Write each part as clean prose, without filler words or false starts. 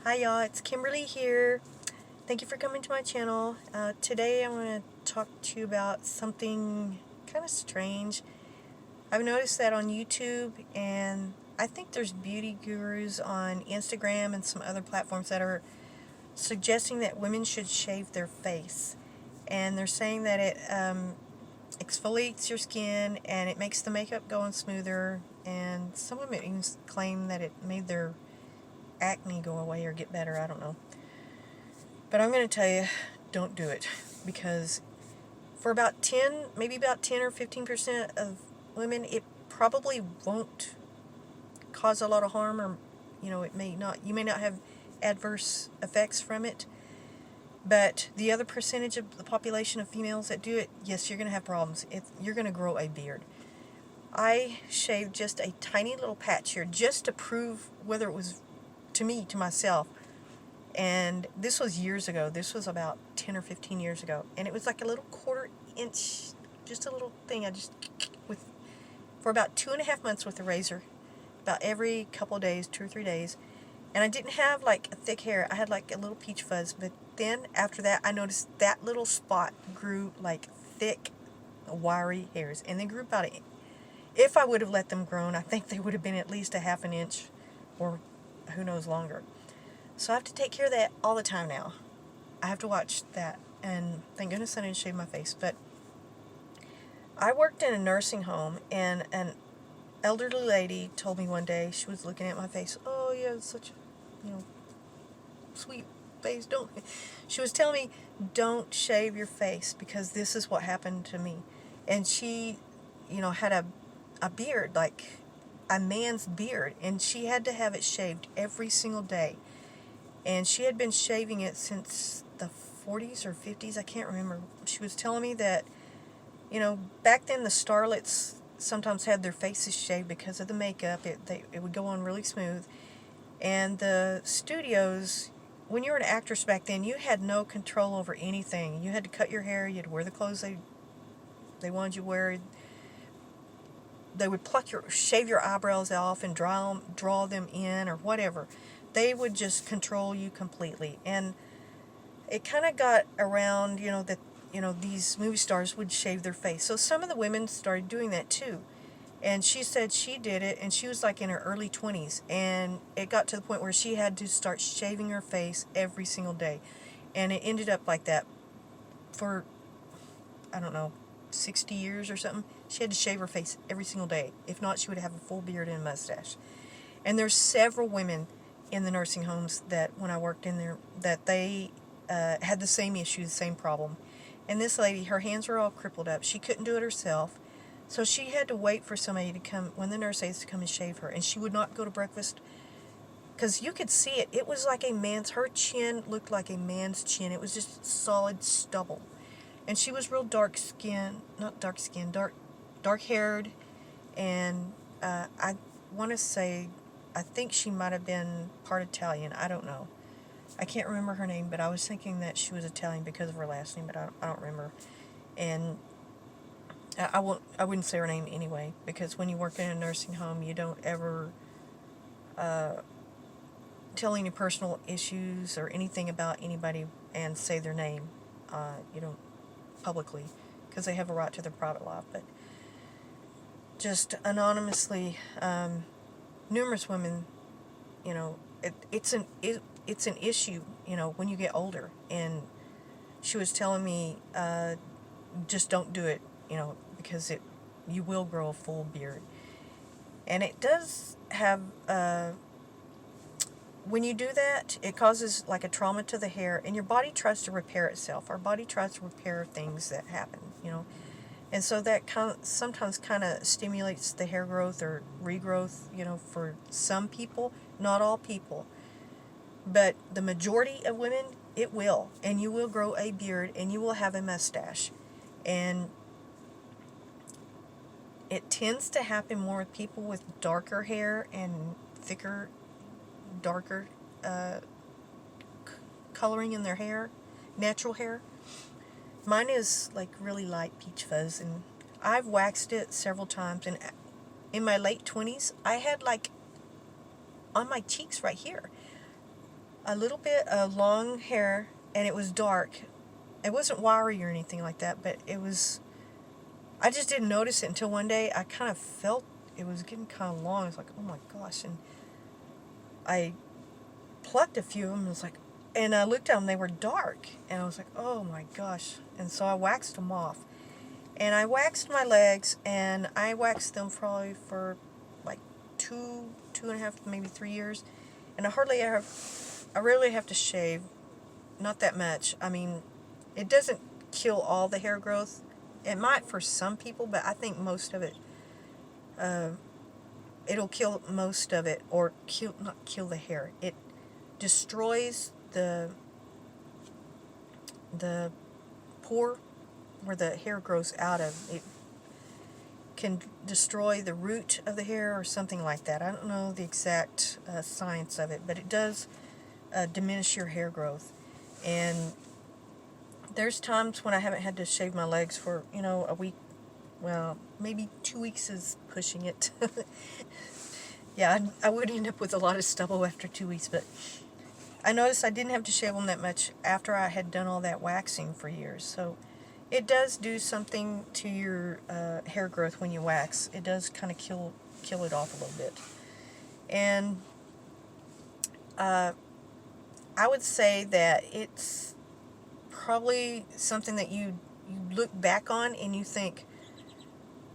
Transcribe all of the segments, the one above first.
Hi y'all, it's Kimberly here. Thank you for coming to my channel. Today I want to talk to you about something kind of strange. I've noticed that on YouTube, and I think there's beauty gurus on Instagram and some other platforms that are suggesting that women should shave their face. And they're saying that it exfoliates your skin and it makes the makeup go on smoother, and some women even claim that it made their acne go away or get better. I don't know. But I'm going to tell you, don't do it, because for about 10, maybe about 10 or 15% of women, it probably won't cause a lot of harm, or it may not. You may not have adverse effects from it. But the other percentage of the population of females that do it, yes, you're going to have problems. You're going to grow a beard. I shaved just a tiny little patch here just to prove whether it was, to myself. And this was years ago. This was about 10 or 15 years ago. And it was like a little 1/4 inch, just a little thing. For about 2.5 months with the razor, about every couple of days, 2 or 3 days. And I didn't have like a thick hair. I had like a little peach fuzz. But then after that, I noticed that little spot grew like thick, wiry hairs. And they grew about it. If I would have let them grow, I think they would have been at least a 1/2 inch, or who knows, longer. So I have to take care of that all the time now. I have to watch that, and thank goodness I didn't shave my face. But I worked in a nursing home, and an elderly lady told me one day, she was looking at my face, "Oh, you have such a, sweet face, don't..." She was telling me, "Don't shave your face, because this is what happened to me." And she, had a beard, like a man's beard, and she had to have it shaved every single day. And she had been shaving it since the 40s or 50s, I can't remember. She was telling me that, back then the starlets sometimes had their faces shaved because of the makeup. It would go on really smooth. And the studios, when you were an actress back then, you had no control over anything. You had to cut your hair, you had to wear the clothes they wanted you to wear. They would shave your eyebrows off and draw them in, or whatever. They would just control you completely. And it kind of got around, that, these movie stars would shave their face. So some of the women started doing that too. And she said she did it, and she was like in her early 20s. And it got to the point where she had to start shaving her face every single day. And it ended up like that for, I don't know, 60 years or something. She had to shave her face every single day. If not, she would have a full beard and a mustache. And there's several women in the nursing homes that, when I worked in there, that they had the same issue, the same problem. And this lady, her hands were all crippled up. She couldn't do it herself. So she had to wait for somebody to come, when the nurse aides, to come and shave her. And she would not go to breakfast, because you could see it. It was like her chin looked like a man's chin. It was just solid stubble. And she was real dark haired. And I want to say, I think she might have been part Italian. I don't know. I can't remember her name, but I was thinking that she was Italian because of her last name, but I don't remember. And I wouldn't say her name anyway, because when you work in a nursing home, you don't ever tell any personal issues or anything about anybody and say their name, publicly, because they have a right to their private life. But just anonymously, numerous women, it's an issue, when you get older. And she was telling me, just don't do it, because you will grow a full beard. And it does have, when you do that, it causes like a trauma to the hair, and your body tries to repair itself. Our body tries to repair things that happen, And so that sometimes kind of stimulates the hair growth or regrowth, for some people, not all people. But the majority of women, it will. And you will grow a beard, and you will have a mustache. And it tends to happen more with people with darker hair and thicker, darker coloring in their hair, natural hair. Mine is like really light peach fuzz, and I've waxed it several times. And in my late 20s, I had like on my cheeks right here, a little bit of long hair, and it was dark. It wasn't wiry or anything like that, but it was, I just didn't notice it until one day I kind of felt it was getting kind of long. It's like, oh my gosh. And I plucked a few of them and was like, and I looked at them, they were dark. And I was like, oh my gosh. And so I waxed them off. And I waxed my legs, and I waxed them probably for like 2.5, maybe 3 years. And I rarely have to shave, not that much. I mean, it doesn't kill all the hair growth. It might for some people, but I think most of it, it'll kill most of it, or not kill the hair. It destroys the pore where the hair grows out of. It can destroy the root of the hair or something like that. I don't know the exact science of it, but it does diminish your hair growth. And there's times when I haven't had to shave my legs for, a week. Well, maybe 2 weeks is pushing it. Yeah, I would end up with a lot of stubble after 2 weeks, but I noticed I didn't have to shave them that much after I had done all that waxing for years. So it does do something to your hair growth when you wax. It does kind of kill it off a little bit. And I would say that it's probably something that you look back on and you think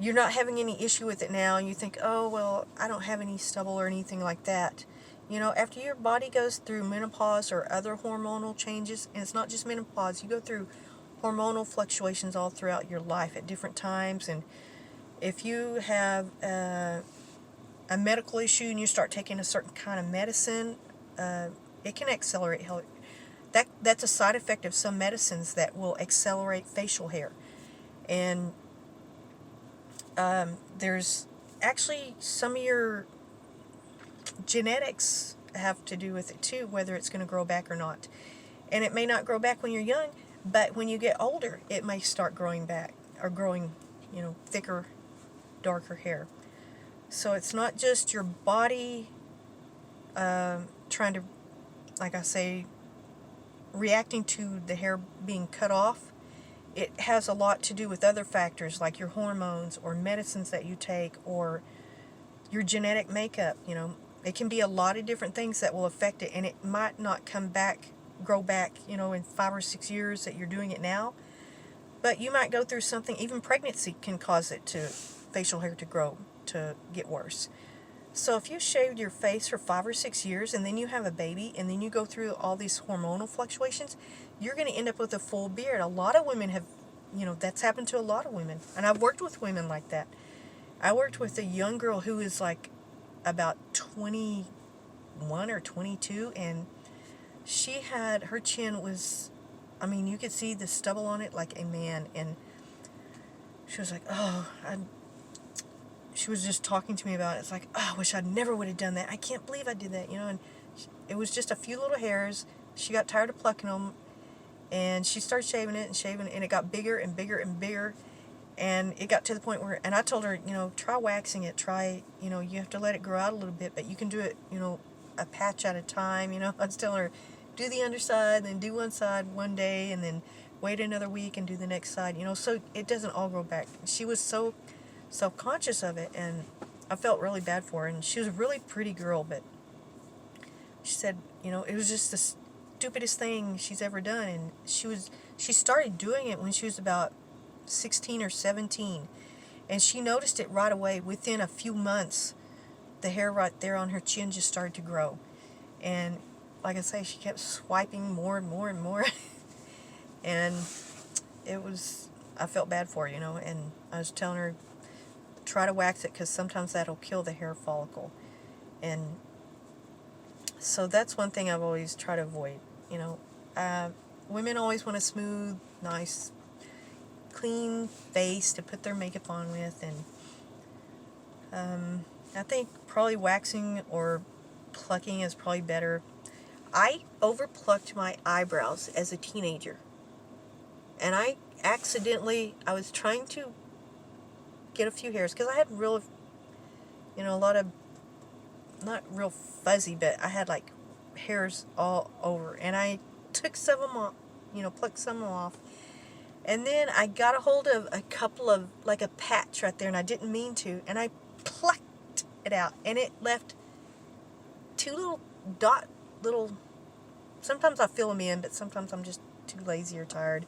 you're not having any issue with it now. You think, oh, well, I don't have any stubble or anything like that. After your body goes through menopause or other hormonal changes, and it's not just menopause, you go through hormonal fluctuations all throughout your life at different times. And if you have a medical issue and you start taking a certain kind of medicine, it can accelerate how that's a side effect of some medicines that will accelerate facial hair. And there's actually some of your genetics have to do with it too, whether it's going to grow back or not. And it may not grow back when you're young, but when you get older, it may start growing back, or growing, thicker, darker hair. So it's not just your body trying to, like I say, reacting to the hair being cut off. It has a lot to do with other factors like your hormones or medicines that you take or your genetic makeup. It can be a lot of different things that will affect it, and it might not grow back, in 5 or 6 years that you're doing it now. But you might go through something, even pregnancy can cause facial hair to get worse. So if you shaved your face for 5 or 6 years and then you have a baby and then you go through all these hormonal fluctuations, you're going to end up with a full beard. A lot of women have, that's happened to a lot of women. And I've worked with women like that. I worked with a young girl who was like about 21 or 22, and her chin was, you could see the stubble on it like a man. And she was like, she was just talking to me about it. It's like, I wish I never would have done that. I can't believe I did that, and it was just a few little hairs. She got tired of plucking them, and she started shaving it, and it got bigger and bigger and bigger, and it got to the point where, and I told her, try waxing it, you have to let it grow out a little bit, but you can do it, a patch at a time, I was telling her, do the underside, then do one side one day, and then wait another week and do the next side, so it doesn't all grow back. She was so self-conscious of it, and I felt really bad for her. And she was a really pretty girl, but she said, it was just the stupidest thing she's ever done. And she started doing it when she was about 16 or 17, and she noticed it right away. Within a few months, the hair right there on her chin just started to grow. And like I say, she kept swiping more and more and more. And I felt bad for her, and I was telling her, try to wax it, because sometimes that'll kill the hair follicle. And so that's one thing I've always tried to avoid. Women always want a smooth, nice, clean face to put their makeup on with, and I think probably waxing or plucking is probably better. I overplucked my eyebrows as a teenager, and I was trying to get a few hairs, because I had a lot of, not real fuzzy, but I had like hairs all over. And I took some of them off, plucked some of them off. And then I got a hold of a couple of, like a patch right there, and I didn't mean to, and I plucked it out, and it left two little, sometimes I fill them in, but sometimes I'm just too lazy or tired.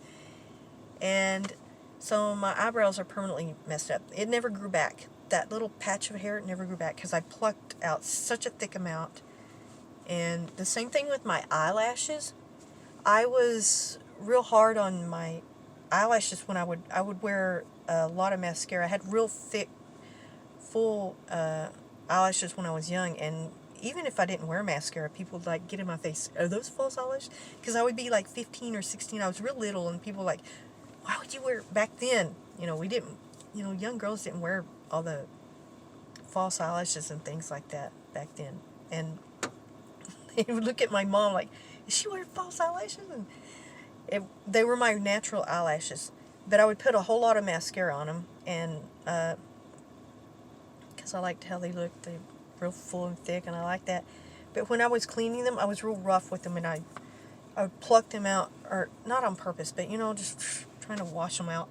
And so my eyebrows are permanently messed up. It never grew back. That little patch of hair never grew back because I plucked out such a thick amount. And the same thing with my eyelashes. I was real hard on my eyelashes when I would wear a lot of mascara. I had real thick, full eyelashes when I was young, and even if I didn't wear mascara, people would like get in my face, "Are those false eyelashes?" Because I would be like 15 or 16. I was real little, and people were like, "Why would you wear?" Back then, we didn't, young girls didn't wear all the false eyelashes and things like that back then. And they would look at my mom like, "Is she wearing false eyelashes?" And they were my natural eyelashes, but I would put a whole lot of mascara on them, and because I liked how they looked. They're real full and thick, and I like that. But when I was cleaning them, I was real rough with them, and I would pluck them out, or not on purpose, but just trying to wash them out.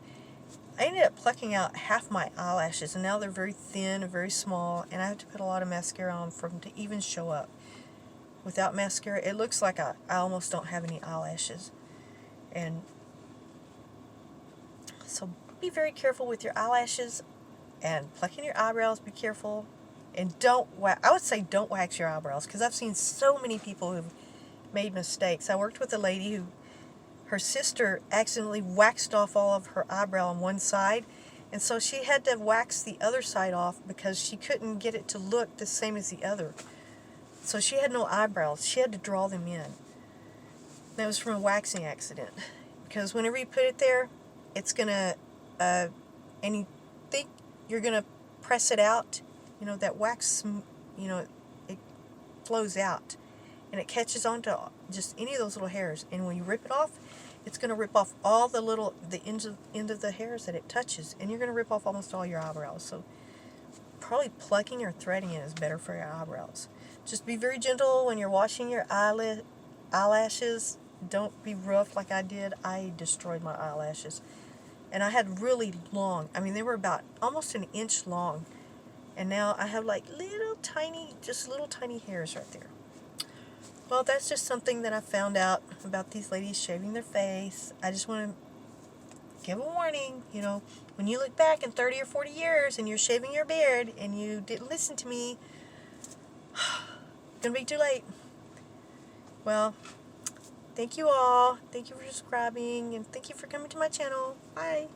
I ended up plucking out half my eyelashes, and now they're very thin and very small, and I have to put a lot of mascara on for them to even show up. Without mascara, it looks like I almost don't have any eyelashes. And so be very careful with your eyelashes, and plucking your eyebrows, be careful. And I would say don't wax your eyebrows, because I've seen so many people who've made mistakes. I worked with a lady who, her sister accidentally waxed off all of her eyebrow on one side, and so she had to wax the other side off because she couldn't get it to look the same as the other. So she had no eyebrows. She had to draw them in. That was from a waxing accident. Because whenever you put it there, it's going to, and you think you're going to press it out, that wax, it flows out. And it catches onto just any of those little hairs. And when you rip it off, it's going to rip off all the end of the hairs that it touches. And you're going to rip off almost all your eyebrows. So probably plucking or threading it is better for your eyebrows. Just be very gentle when you're washing your eyelashes. Don't be rough like I did. I destroyed my eyelashes. And I had really long, they were about almost an inch long. And now I have like little tiny hairs right there. Well, that's just something that I found out about these ladies shaving their face. I just want to give a warning, when you look back in 30 or 40 years and you're shaving your beard and you didn't listen to me, it's going to be too late. Well, thank you all. Thank you for subscribing, and thank you for coming to my channel. Bye.